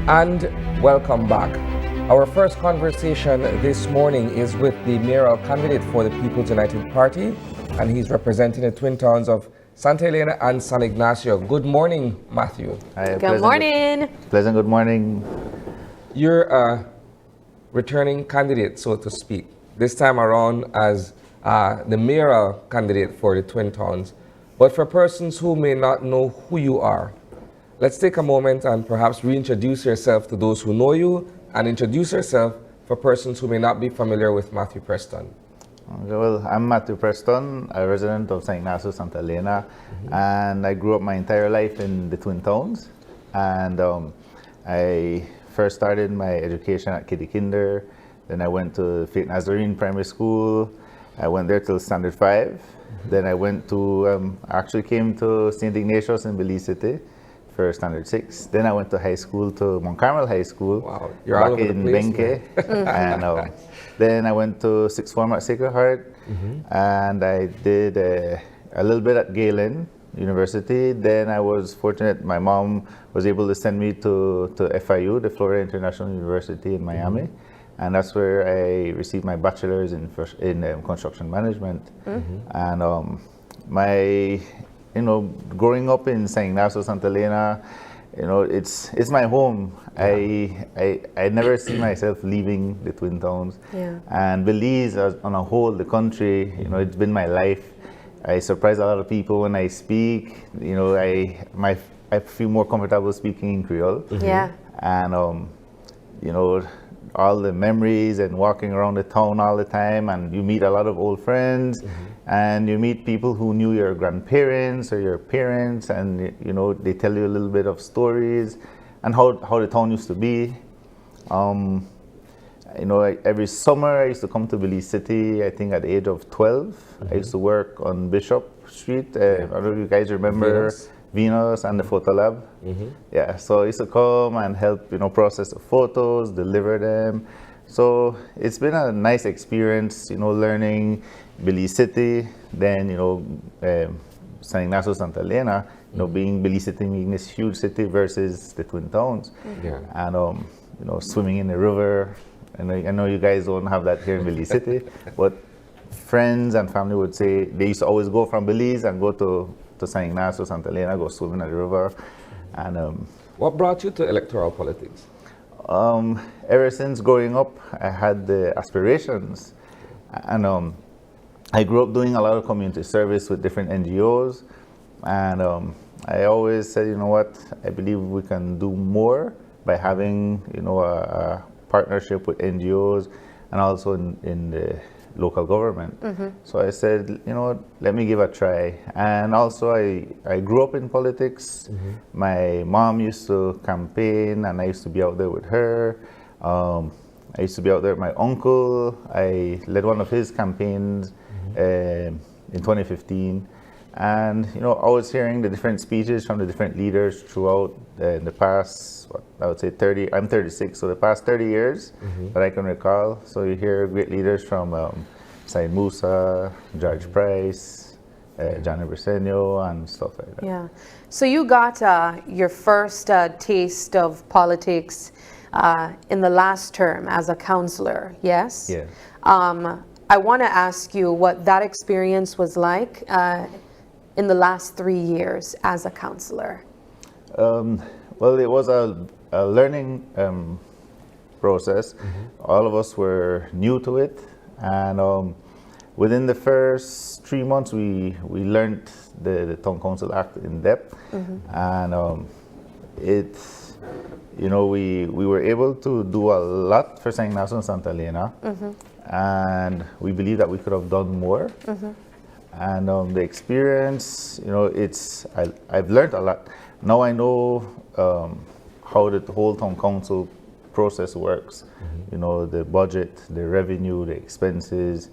And welcome back. Our first conversation this morning is with the mayoral candidate for the People's United Party, and he's representing the twin towns of Santa Elena and San Ignacio. Good morning, Matthew. Hi, Good morning. Pleasant good morning. You're a returning candidate, so to speak, this time around as the mayoral candidate for the twin towns. But for persons who may not know who you are, let's take a moment and perhaps reintroduce yourself to those who know you and introduce yourself for persons who may not be familiar with Matthew Preston. Okay, well, I'm Matthew Preston, a resident of St. Ignacio, Santa Elena, and I grew up my entire life in the Twin Towns. And I first started my education at Kiddie Kinder, then I went to Faith Nazarene Primary School. I went there till Standard 5. Then I went to, actually came to St. Ignatius in Belize City for Standard 6. Then I went to high school, to Mount Carmel High School, Wow, you're all back over in the place, Benke. And then I went to sixth form at Sacred Heart, and I did a little bit at Galen University. Then I was fortunate, my mom was able to send me to FIU, the Florida International University in Miami. And that's where I received my bachelor's in construction management. And my, growing up in St. Ignacio, Santa Elena, it's my home. I never see myself leaving the Twin Towns. Yeah. And Belize, on a whole, the country, it's been my life. I surprise a lot of people when I speak. I feel more comfortable speaking in Creole. Yeah. And all the memories and walking around the town all the time, and you meet a lot of old friends, and you meet people who knew your grandparents or your parents, and they tell you a little bit of stories and how the town used to be. Every summer I used to come to Belize City. I think at the age of 12, I used to work on Bishop Street. I don't know if you guys remember Venus and the photo lab. Yeah, so I used to come and help, process the photos, deliver them. So it's been a nice experience, learning Belize City, then, San Ignacio, Santa Elena, being Belize City being this huge city versus the Twin Towns. Yeah. And, swimming in the river. And I know you guys don't have that here in Belize City, but friends and family would say they used to always go from Belize and go to San Ignacio, Santa Elena, go swimming at the river. And What brought you to electoral politics? ever since growing up, I had the aspirations. And I grew up doing a lot of community service with different NGOs. And I always said, I believe we can do more by having, a partnership with NGOs and also in the local government. So I said, let me give a try. And also I grew up in politics. My mom used to campaign and I used to be out there with her. I used to be out there with my uncle. I led one of his campaigns in 2015. And, I was hearing the different speeches from the different leaders throughout the past, I would say 30, I'm 36, so the past 30 years that I can recall. So you hear great leaders from Said Musa, George Price, Johnny Briseño, and stuff like that. Yeah. So you got your first taste of politics in the last term as a counselor, yes? Yeah. I want to ask you what that experience was like in the last 3 years as a counselor. Well, it was a learning process. All of us were new to it, and within the first 3 months, we learned the Town Council Act in depth, and we were able to do a lot for St. Ignacio and Santa Elena, and we believe that we could have done more. And the experience, I've learned a lot. Now I know how the whole town council process works. The budget, the revenue, the expenses,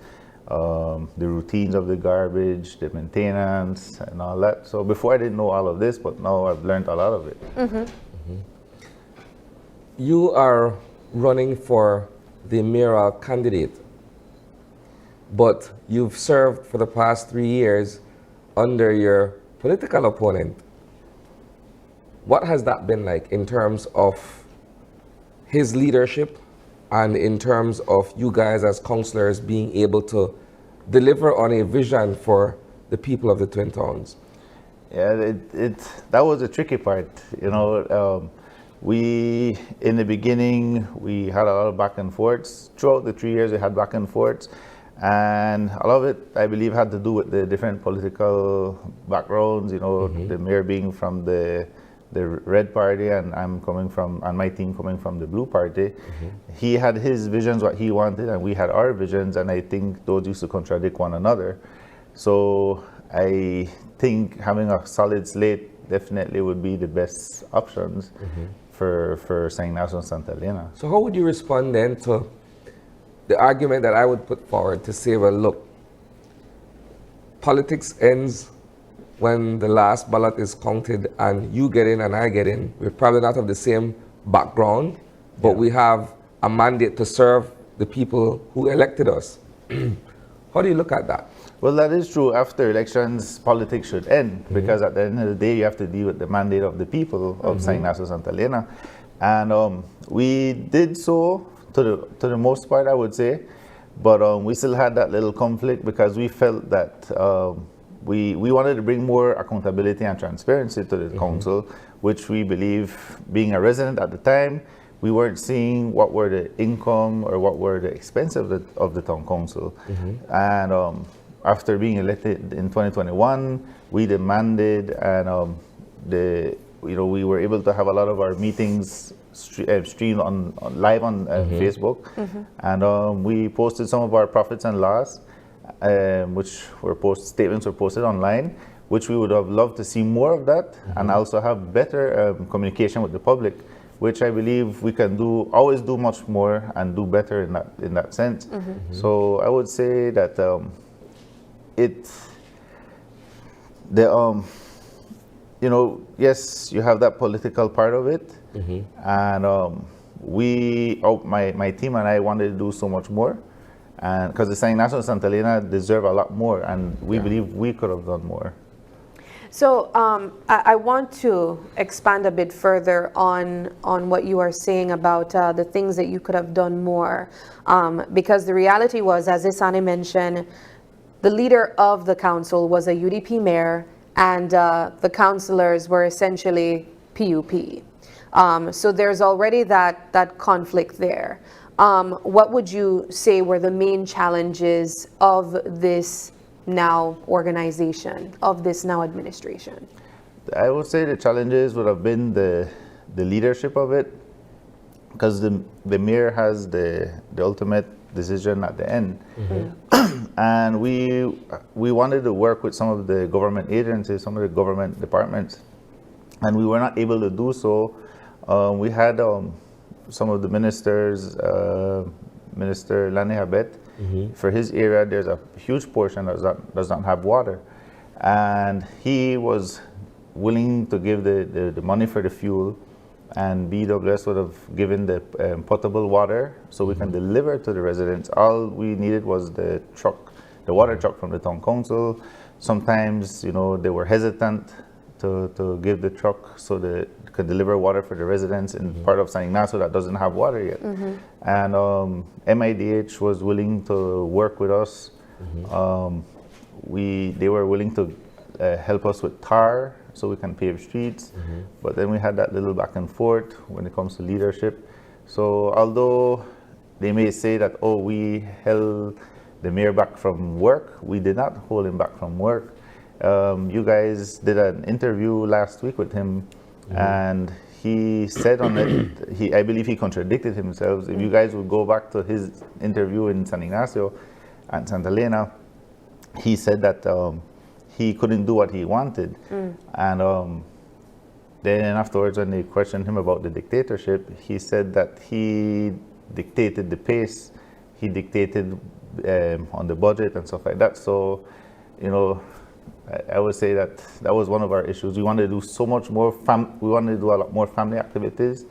the routines of the garbage, the maintenance, and all that. So before I didn't know all of this, but now I've learned a lot of it. You are running for the mayoral candidate, but you've served for the past 3 years under your political opponent. What has that been like in terms of his leadership and in terms of you guys as councillors being able to deliver on a vision for the people of the Twin Towns? Yeah, that was the tricky part. You know, we, in the beginning, we had a lot of back and forths. Throughout the 3 years, we had back and forths. And a lot of it, I believe, had to do with the different political backgrounds, you know, the mayor being from the Red Party and and my team coming from the Blue Party. He had his visions, what he wanted, and we had our visions, and I think those used to contradict one another. So I think having a solid slate definitely would be the best options for St. Ignacio and Santa Elena. So how would you respond then to the argument that I would put forward to say, well, look, politics ends when the last ballot is counted and you get in and I get in. We're probably not of the same background, but we have a mandate to serve the people who elected us. How do you look at that? Well, that is true. After elections, politics should end because at the end of the day, you have to deal with the mandate of the people of St. Ignacio Santa Elena. And we did so to the most part, I would say, but we still had that little conflict because we felt that we wanted to bring more accountability and transparency to the council, which we believe, being a resident at the time, we weren't seeing what were the income or what were the expenses of the town council. And after being elected in 2021, we demanded, and we were able to have a lot of our meetings streamed live on Facebook, and we posted some of our profits and loss, which were statements were posted online, which we would have loved to see more of that, and also have better communication with the public, which I believe we can always do much more and do better in that sense. So I would say that yes, you have that political part of it, and my team and I wanted to do so much more, and because the St. Ignacio and Santa Elena deserve a lot more, and we believe we could have done more. So I want to expand a bit further on what you are saying about the things that you could have done more, because the reality was, as Isani mentioned, the leader of the council was a UDP mayor, and the councillors were essentially PUP. So there's already that conflict there. What would you say were the main challenges of this now organization, of this now administration? I would say the challenges would have been the leadership of it, because the mayor has the ultimate decision at the end. And we wanted to work with some of the government agencies, some of the government departments, and we were not able to do so. We had some of the ministers, Minister Lani Habet, for his area, there's a huge portion that does not have water. And he was willing to give the money for the fuel, and BWS would have given the potable water so we can deliver to the residents. All we needed was the water truck from the town council. Sometimes, they were hesitant to give the truck so they could deliver water for the residents in part of San Ignacio that doesn't have water yet. And MIDH was willing to work with us. They were willing to help us with tar so we can pave streets. But then we had that little back and forth when it comes to leadership. So although they may say that, we held the mayor back from work, we did not hold him back from work. You guys did an interview last week with him, and he said on it, I believe he contradicted himself. If you guys would go back to his interview in San Ignacio and Santa Elena, he said that he couldn't do what he wanted. And then afterwards, when they questioned him about the dictatorship, he said that he dictated the pace, he dictated on the budget and stuff like that. So, I would say that was one of our issues. We wanted to do so much more. We wanted to do a lot more family activities,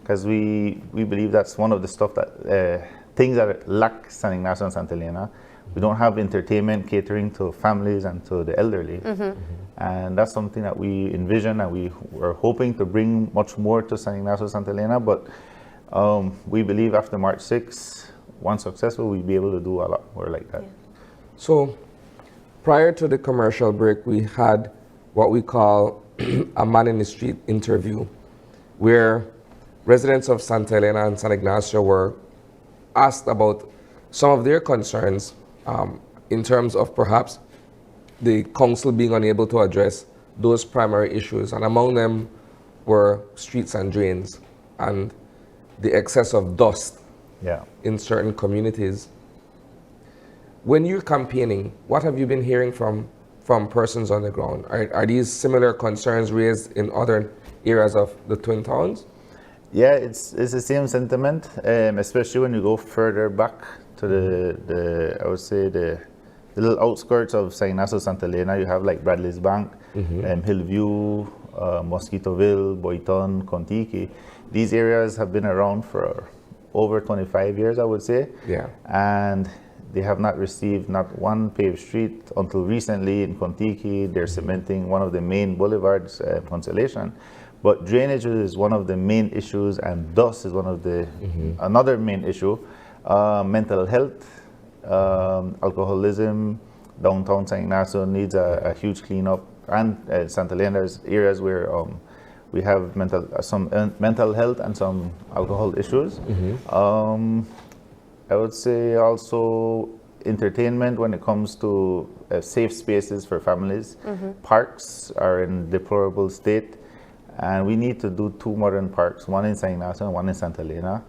because we believe that's one of the stuff that things that lack San Ignacio and Santa Elena. We don't have entertainment catering to families and to the elderly, and that's something that we envision and we were hoping to bring much more to San Ignacio Santa Elena. But We believe after March 6th, once successful, we'll be able to do a lot more like that. Yeah. So prior to the commercial break, we had what we call a man in the street interview, where residents of Santa Elena and San Ignacio were asked about some of their concerns in terms of perhaps the council being unable to address those primary issues. And among them were streets and drains and the excess of dust Yeah. in certain communities. When you're campaigning, what have you been hearing from persons on the ground? Are these similar concerns raised in other areas of the Twin Towns? Yeah, it's the same sentiment, especially when you go further back to the I would say the little outskirts of San Ignacio, Santa Elena. You have like Bradley's Bank, Hillview, Mosquitoville, Boyton, Contiki. These areas have been around for over 25 years, I would say. Yeah. And they have not received not one paved street until recently in Contiki. They're cementing one of the main boulevards, Constellation. But drainage is one of the main issues, and dust is one of the another main issue. Mental health, alcoholism. Downtown San Ignacio needs a huge cleanup, and Santa Elena's areas where we have some mental health and some alcohol issues. I would say also entertainment when it comes to safe spaces for families. Parks are in deplorable state, and we need to do 2 modern parks, one in San Ignacio and one in Santa Elena,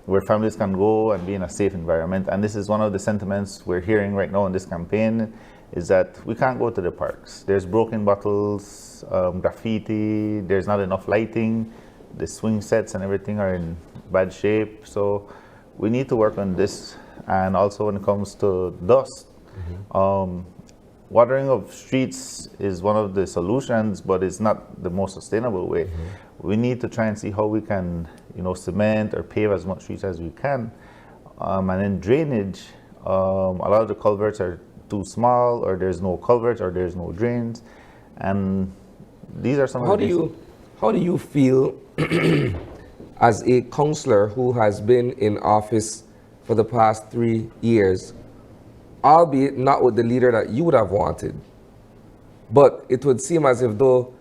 where families can go and be in a safe environment. And this is one of the sentiments we're hearing right now in this campaign, is that we can't go to the parks. There's broken bottles, graffiti, there's not enough lighting, the swing sets and everything are in bad shape. So we need to work on this. And also when it comes to dust, watering of streets is one of the solutions, but it's not the most sustainable way. We need to try and see how we can, cement or pave as much streets as we can. And then drainage, a lot of the culverts are too small, or there's no culverts, or there's no drains. And these are some of the How do you feel as a councillor who has been in office for the past 3 years, albeit not with the leader that you would have wanted, but it would seem as if though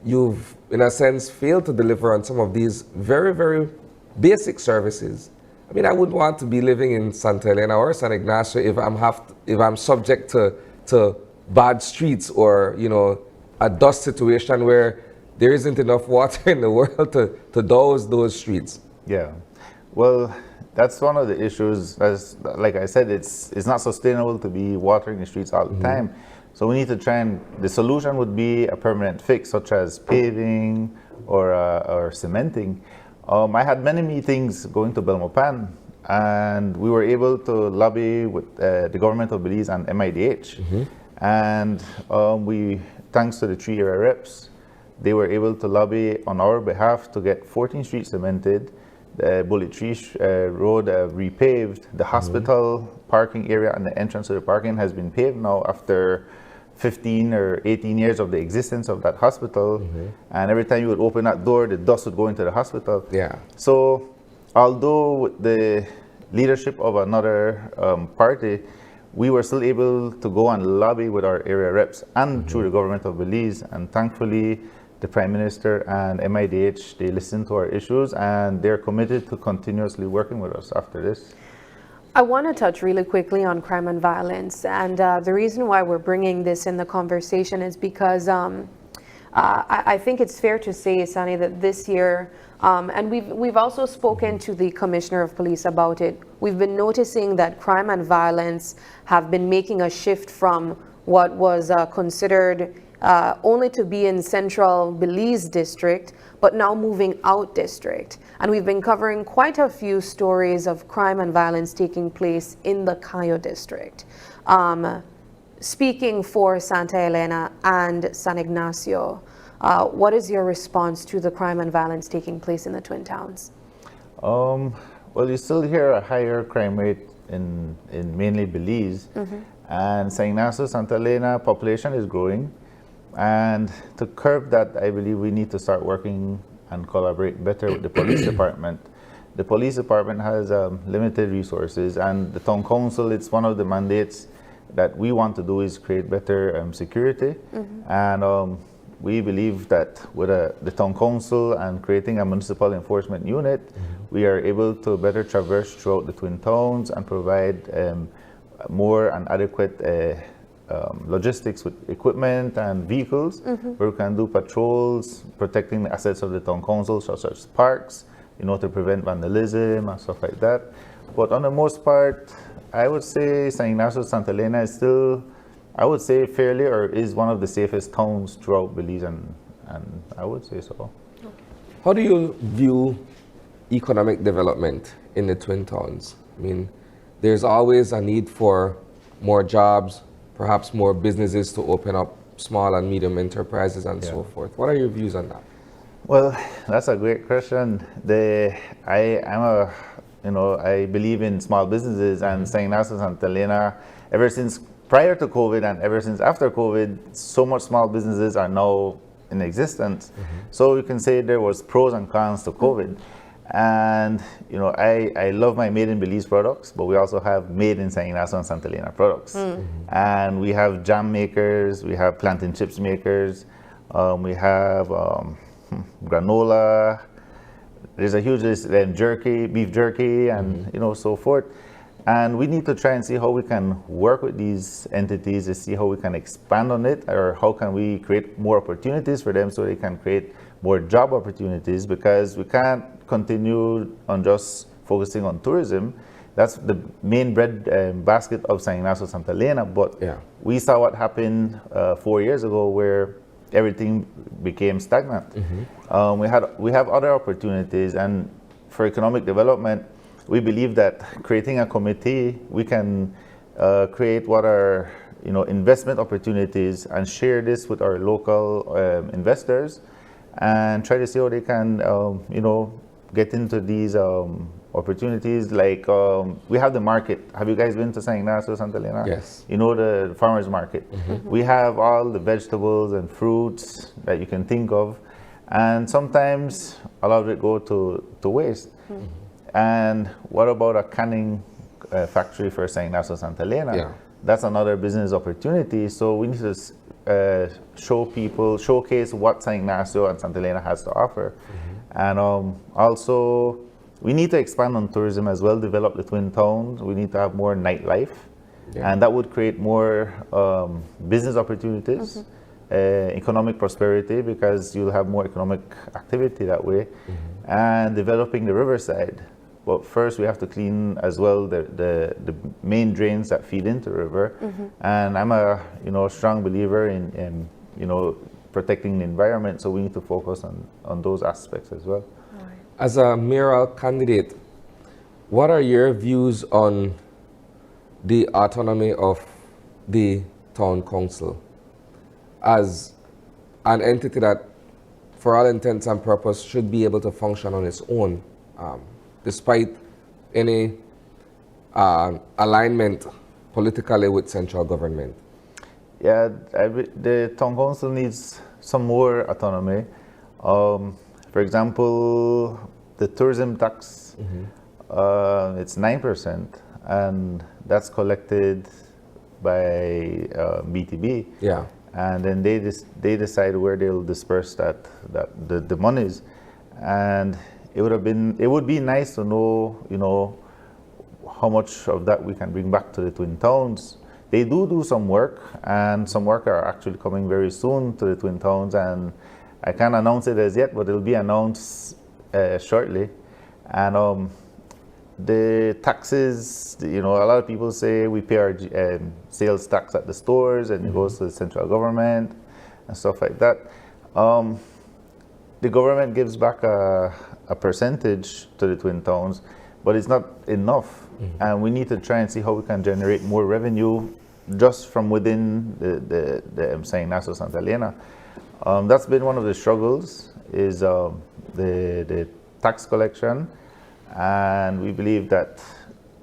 you've, in a sense, failed to deliver on some of these very, very basic services? I mean, I wouldn't want to be living in Santa Elena or San Ignacio if I'm subject to bad streets or, a dust situation where there isn't enough water in the world to douse those streets. Yeah, well, that's one of the issues. As like I said, it's not sustainable to be watering the streets all the time. So we need to try, and the solution would be a permanent fix, such as paving or cementing. I had many meetings going to Belmopan, and we were able to lobby with the government of Belize and MIDH. And we, thanks to the 3 area reps, they were able to lobby on our behalf to get 14 streets cemented, the Bullet Tree Road repaved, the hospital parking area and the entrance to the parking has been paved now after 15 or 18 years of the existence of that hospital. And every time you would open that door, the dust would go into the hospital. Yeah. So although with the leadership of another party, we were still able to go and lobby with our area reps and through the government of Belize. And thankfully, the Prime Minister and MIDH, they listened to our issues, and they're committed to continuously working with us after this. I want to touch really quickly on crime and violence, and the reason why we're bringing this in the conversation is because I think it's fair to say, Sani, that this year, and we've also spoken to the Commissioner of Police about it, we've been noticing that crime and violence have been making a shift from what was considered only to be in central Belize district, but now moving out district. And we've been covering quite a few stories of crime and violence taking place in the Cayo district. Speaking for Santa Elena and San Ignacio, what is your response to the crime and violence taking place in the Twin Towns? Well, you still hear a higher crime rate in mainly Belize. And San Ignacio, Santa Elena population is growing. And to curb that, I believe we need to start working and collaborate better with the police department. the police department has limited resources, and the town council, it's one of the mandates that we want to do is create better security. And we believe that with the town council and creating a municipal enforcement unit, we are able to better traverse throughout the Twin Towns and provide more and adequate logistics with equipment and vehicles, where we can do patrols, protecting the assets of the town council, such as parks, to prevent vandalism and stuff like that. But on the most part, I would say San Ignacio, Santa Elena is still, I would say, fairly, or is one of the safest towns throughout Belize, and I would say so. How do you view economic development in the Twin Towns? I mean, there's always a need for more jobs, perhaps more businesses to open up small and medium enterprises and so forth. What are your views on that? Well, that's a great question. I believe in small businesses, and San Ignacio, Santa Elena, ever since prior to COVID and ever since after COVID, so much small businesses are now in existence. So you can say there was pros and cons to COVID. And I love my made in Belize products, but we also have made in San Ignacio and Santa Elena products. And we have jam makers, we have plantain chips makers, we have granola. There's a huge list, then jerky, beef jerky, and so forth. And we need to try and see how we can work with these entities to see how we can expand on it, or how can we create more opportunities for them so they can create more job opportunities, because we can't continue on just focusing on tourism. That's the main bread basket of San Ignacio, Santa Elena. But we saw what happened 4 years ago, where everything became stagnant. We have other opportunities, and for economic development, we believe that creating a committee, we can create what are investment opportunities and share this with our local investors, and try to see how they can get into these opportunities. Like we have the market. Have you guys been to San Ignacio, Santa Elena? Yes. The farmers market. We have all the vegetables and fruits that you can think of, and sometimes a lot of it go to waste. And what about a canning factory for San Ignacio, Santa Elena? That's another business opportunity. So we need to showcase what San Ignacio and Santa Elena has to offer. And also, we need to expand on tourism as well, develop the Twin Towns. We need to have more nightlife, and that would create more business opportunities, economic prosperity, because you'll have more economic activity that way, and developing the riverside. But first, we have to clean as well the main drains that feed into the river. And I'm a strong believer in protecting the environment, so we need to focus on those aspects as well. As a mayoral candidate, what are your views on the autonomy of the town council as an entity that, for all intents and purposes, should be able to function on its own, despite any alignment politically with central government? Yeah, the town council needs some more autonomy. For example, the tourism tax, it's 9%, and that's collected by BTB. And then they decide where they'll disperse the monies. And it would be nice to know, how much of that we can bring back to the Twin Towns. They do some work, and some work are actually coming very soon to the Twin Towns, and I can't announce it as yet, but it'll be announced shortly. And the taxes, a lot of people say we pay our sales tax at the stores, and it goes to the central government and stuff like that. The government gives back a percentage to the Twin Towns, but it's not enough. And we need to try and see how we can generate more revenue just from within the San Ignacio, Santa Elena. That's been one of the struggles, is the tax collection. And we believe that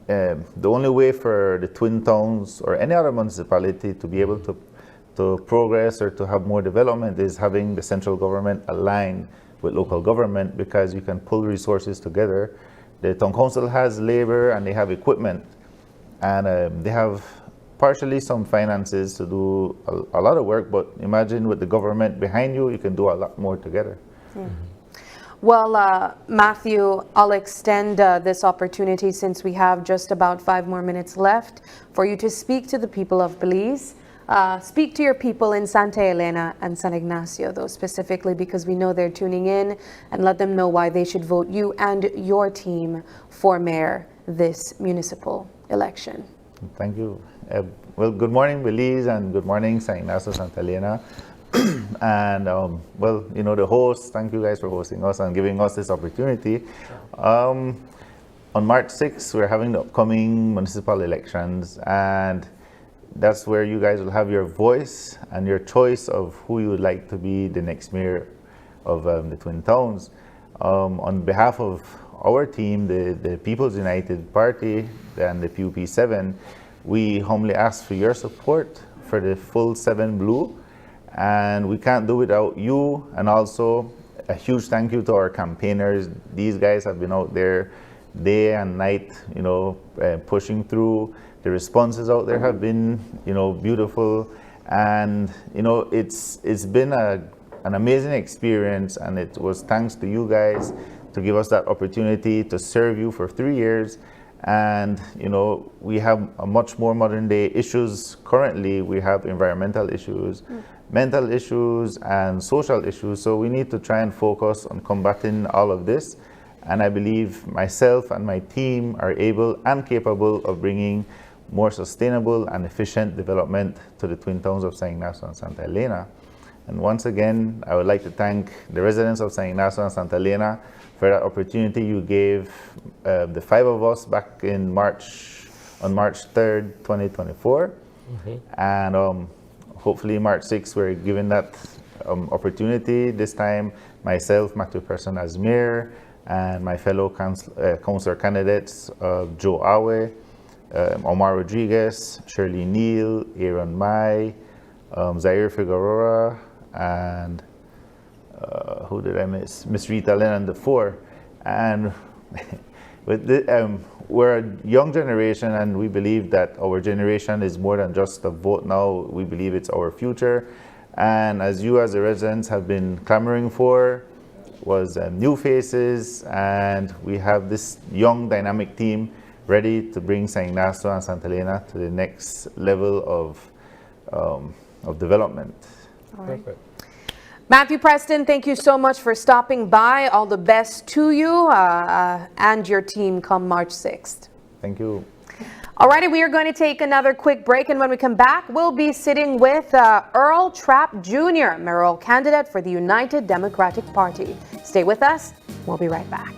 the only way for the Twin Towns or any other municipality to be able to progress or to have more development is having the central government align with local government, because you can pull resources together. The town council has labor and they have equipment, and they have partially some finances to do a lot of work, but imagine with the government behind you, you can do a lot more together. Well, Matthew, I'll extend this opportunity, since we have just about 5 more minutes left, for you to speak to the people of Belize. Speak to your people in Santa Elena and San Ignacio, though, specifically, because we know they're tuning in, and let them know why they should vote you and your team for mayor this municipal election. Thank you. Well, good morning, Belize, and good morning, San Ignacio, Santa Elena. And well, you know, the host, thank you guys for hosting us and giving us this opportunity. On March 6th, we're having the upcoming municipal elections, and that's where you guys will have your voice and your choice of who you would like to be the next mayor of the Twin Towns. On behalf of our team, the People's United Party and the PUP 7, we humbly ask for your support for the full 7 Blue. And we can't do without you. And also a huge thank you to our campaigners. These guys have been out there day and night, you know, pushing through. The responses out there have been, you know, beautiful. And, you know, it's been an amazing experience. And it was thanks to you guys to give us that opportunity to serve you for 3 years. And, you know, we have a much more modern day issues currently. We have environmental issues, mental issues, and social issues. So we need to try and focus on combating all of this. And I believe myself and my team are able and capable of bringing more sustainable and efficient development to the Twin Towns of San Ignacio and Santa Elena. And once again, I would like to thank the residents of San Ignacio and Santa Elena for that opportunity you gave the 5 of us back in March, on March 3rd, 2024. And hopefully March 6th, we're given that opportunity. This time, myself, Matthew Preston as mayor, and my fellow councillor candidates, Joe Awe, Omar Rodriguez, Shirley Neal, Aaron Mai, Zaire Figueroa, and who did I miss? Miss Rita Lennon, the 4. And with the, we're a young generation, and we believe that our generation is more than just a vote now. We believe it's our future. And as you as the residents have been clamoring for, was new faces, and we have this young dynamic team ready to bring San Ignacio and Santa Elena to the next level of development. All right. Matthew Preston, thank you so much for stopping by. All the best to you and your team come March 6th. Thank you. Alrighty, we are going to take another quick break, and when we come back, we'll be sitting with Earl Trapp Jr., mayoral candidate for the United Democratic Party. Stay with us. We'll be right back.